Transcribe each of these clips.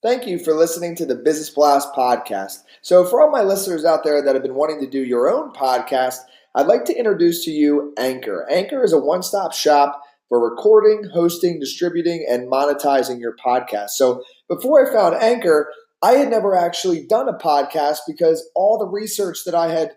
Thank you for listening to the Business Blast podcast. So for all my listeners out there that have been wanting to do your own podcast, I'd like to introduce to you Anchor. Anchor is a one-stop shop for recording, hosting, distributing, and monetizing your podcast. So before I found Anchor, I had never actually done a podcast because all the research that I had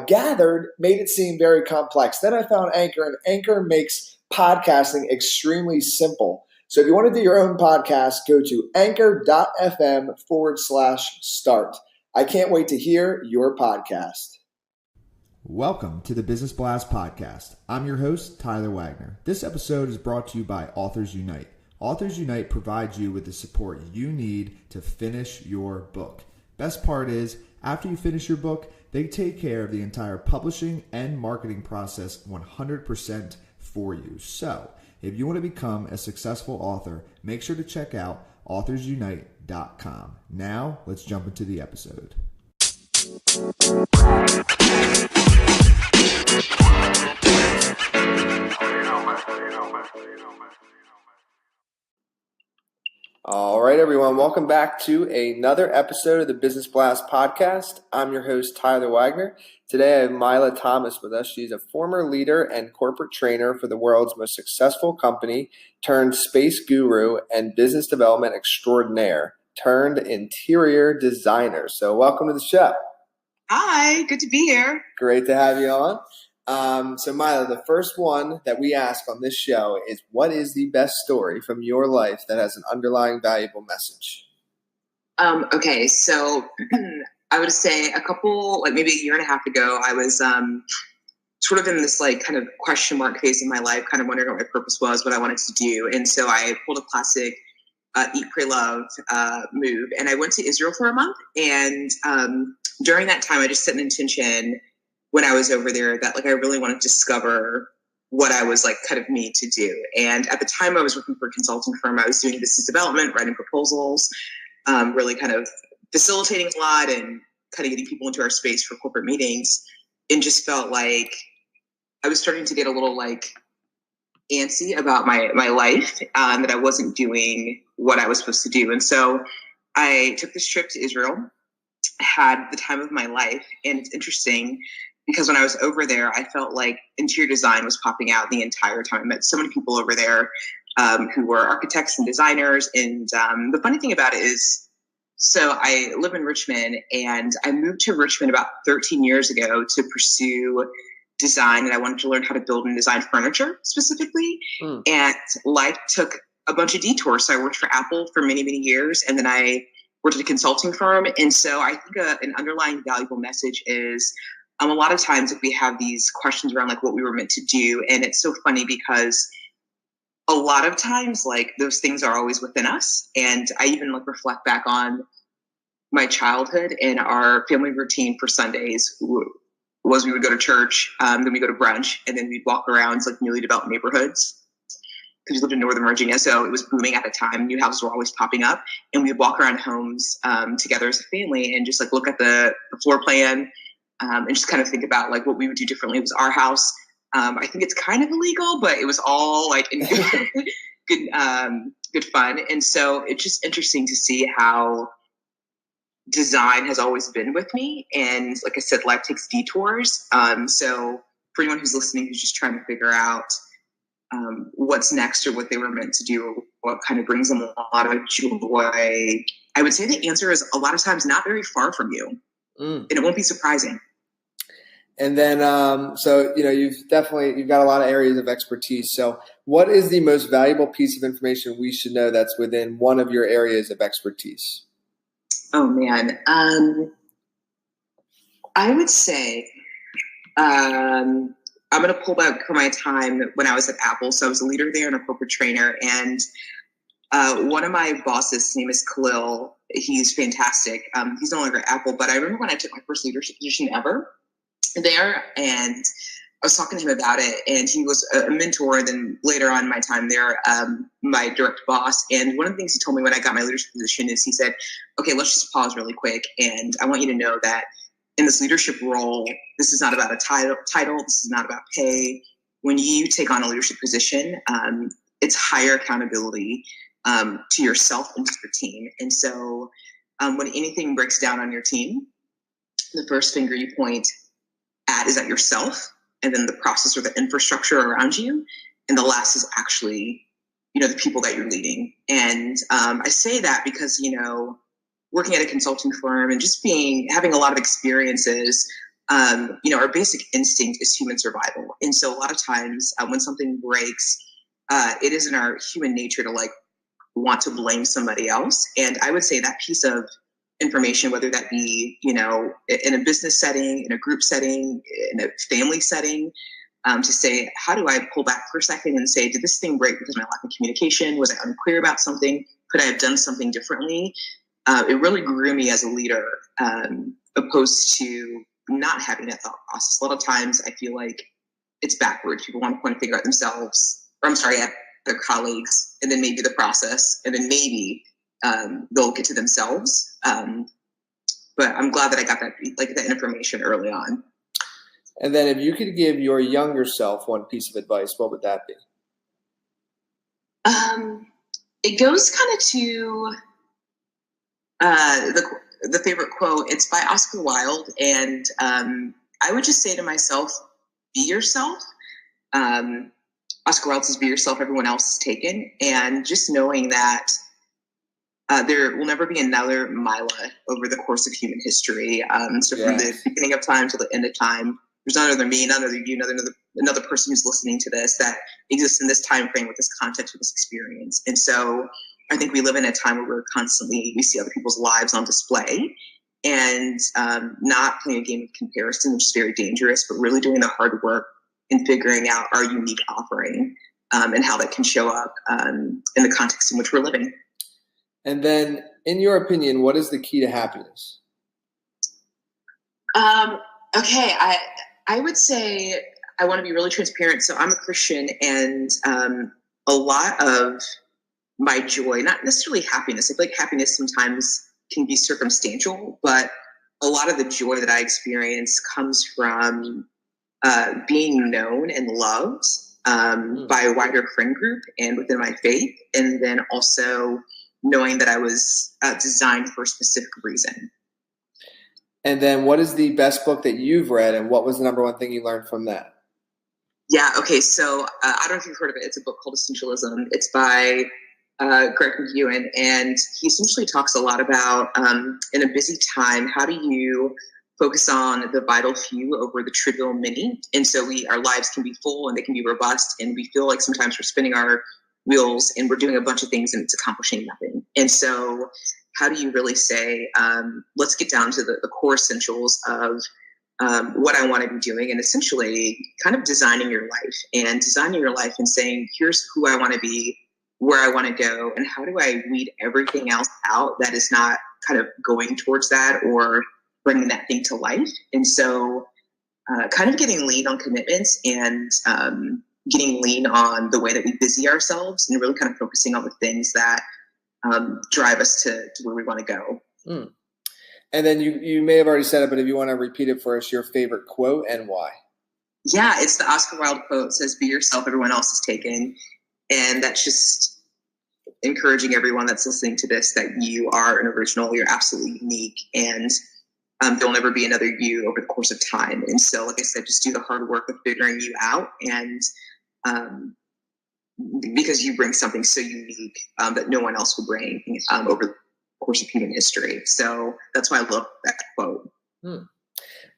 gathered made it seem very complex. Then I found Anchor, and Anchor makes podcasting extremely simple. So if you want to do your own podcast, go to anchor.fm/start. I can't wait to hear your podcast. Welcome to the Business Blast podcast. I'm your host, Tyler Wagner. This episode is brought to you by Authors Unite. Authors Unite provides you with the support you need to finish your book. Best part is, after you finish your book, they take care of the entire publishing and marketing process 100% for you. So, if you want to become a successful author, make sure to check out authorsunite.com. Now, let's jump into the episode. All right, everyone. Welcome back to another episode of the Business Blast podcast. I'm your host, Tyler Wagner. Today, I have Mila Thomas with us. She's a former leader and corporate trainer for the world's most successful company, turned space guru and business development extraordinaire, turned interior designer. So welcome to the show. Hi, good to be here. Great to have you on. So Mila, the first one that we ask on this show is, what is the best story from your life that has an underlying valuable message? Okay, so I would say maybe a year and a half ago, I was sort of in this kind of question mark phase of my life, kind of wondering what my purpose was, what I wanted to do. And so I pulled a classic Eat, Pray, Love move, and I went to Israel for a month. And during that time, I just set an intention when I was over there that I really wanted to discover what I was kind of made to do. And at the time I was working for a consulting firm. I was doing business development, writing proposals, really kind of facilitating a lot and kind of getting people into our space for corporate meetings, and just felt like I was starting to get a little antsy about my life, that I wasn't doing what I was supposed to do. And so I took this trip to Israel, had the time of my life. And it's interesting because when I was over there, I felt like interior design was popping out the entire time. I met so many people over there who were architects and designers. And the funny thing about it is, so I live in Richmond, and I moved to Richmond about 13 years ago to pursue design. And I wanted to learn how to build and design furniture specifically. And life took a bunch of detours. So I worked for Apple for many, many years. And then I worked at a consulting firm. And so I think an underlying valuable message is, a lot of times we have these questions around what we were meant to do. And it's so funny because a lot of times those things are always within us. And I even reflect back on my childhood, and our family routine for Sundays was we would go to church, then we go to brunch, and then we'd walk around newly developed neighborhoods. Because we lived in Northern Virginia, so it was booming at the time. New houses were always popping up, and we would walk around homes together as a family and just look at the floor plan, and just kind of think about what we would do differently. It was our house. I think it's kind of illegal, but it was all in good fun. And so it's just interesting to see how design has always been with me. And like I said, life takes detours. So for anyone who's listening, who's just trying to figure out what's next or what they were meant to do, or what kind of brings them a lot of joy, I would say the answer is a lot of times not very far from you. And it won't be surprising. And then, so, you've got a lot of areas of expertise. So what is the most valuable piece of information we should know that's within one of your areas of expertise? Oh, man. I would say I'm going to pull back from my time when I was at Apple. So I was a leader there and a corporate trainer. And one of my bosses, his name is Khalil. He's fantastic. He's no longer at Apple, but I remember when I took my first leadership position ever there, and I was talking to him about it, and he was a mentor. And then later on in my time there, my direct boss. And one of the things he told me when I got my leadership position is he said, okay, let's just pause really quick. And I want you to know that in this leadership role, this is not about a title. This is not about pay. When you take on a leadership position, it's higher accountability. to yourself and to your team. And so when anything breaks down on your team, the first finger you point at is at yourself, and then the process or the infrastructure around you. And the last is actually, the people that you're leading. And I say that because, working at a consulting firm and just having a lot of experiences, our basic instinct is human survival. And so a lot of times when something breaks, it is in our human nature to want to blame somebody else. And I would say that piece of information, whether that be, in a business setting, in a group setting, in a family setting, to say, how do I pull back for a second and say, did this thing break because of my lack of communication? Was I unclear about something? Could I have done something differently? It really grew me as a leader, opposed to not having that thought process. A lot of times I feel like it's backwards. People want to point a finger at themselves, at their colleagues, and then maybe the process, and then maybe they'll get to themselves. But I'm glad that I got that information early on. And then if you could give your younger self one piece of advice, what would that be? It goes kind of to the favorite quote. It's by Oscar Wilde. And I would just say to myself, be yourself. Oscar Wilde says, be yourself, everyone else is taken. And just knowing that there will never be another Mila over the course of human history. So from the beginning of time to the end of time, there's none other me, none other you, another person who's listening to this that exists in this time frame with this context, with this experience. And so I think we live in a time where we see other people's lives on display, and not playing a game of comparison, which is very dangerous, but really doing the hard work and figuring out our unique offering and how that can show up in the context in which we're living. And then, in your opinion, what is the key to happiness? Okay, I would say I want to be really transparent. So I'm a Christian, and a lot of my joy, not necessarily happiness. I feel like happiness sometimes can be circumstantial, but a lot of the joy that I experience comes from being known and loved by a wider friend group and within my faith, and then also knowing that I was designed for a specific reason. And then what is the best book that you've read, and what was the number one thing you learned from that? Yeah, okay, so I don't know if you've heard of it. It's a book called Essentialism. It's by Greg McEwen, and he essentially talks a lot about, in a busy time, how do you focus on the vital few over the trivial many? And so our lives can be full and they can be robust, and we feel like sometimes we're spinning our wheels and we're doing a bunch of things and it's accomplishing nothing. And so how do you really say, let's get down to the core essentials of what I want to be doing, and essentially kind of designing your life and saying, here's who I want to be, where I want to go, and how do I weed everything else out that is not kind of going towards that or bringing that thing to life. And so kind of getting lean on commitments and getting lean on the way that we busy ourselves, and really kind of focusing on the things that drive us to where we want to go. Mm. And then you may have already said it, but if you want to repeat it for us, your favorite quote and why? Yeah, it's the Oscar Wilde quote. It says, be yourself, everyone else is taken. And that's just encouraging everyone that's listening to this that you are an original, you're absolutely unique, and there'll never be another you over the course of time. And so, like I said, just do the hard work of figuring you out, and because you bring something so unique that no one else will bring over the course of human history. So that's why I love that quote.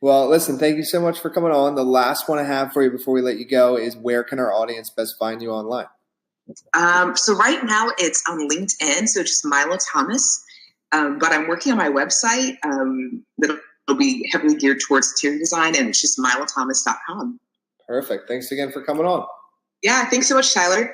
Well, listen, thank you so much for coming on. The last one I have for you before we let you go is, where can our audience best find you online? So right now it's on LinkedIn, so just Mila Thomas. But I'm working on my website that'll be heavily geared towards interior design, and it's just milathomas.com. Perfect. Thanks again for coming on. Yeah, thanks so much, Tyler.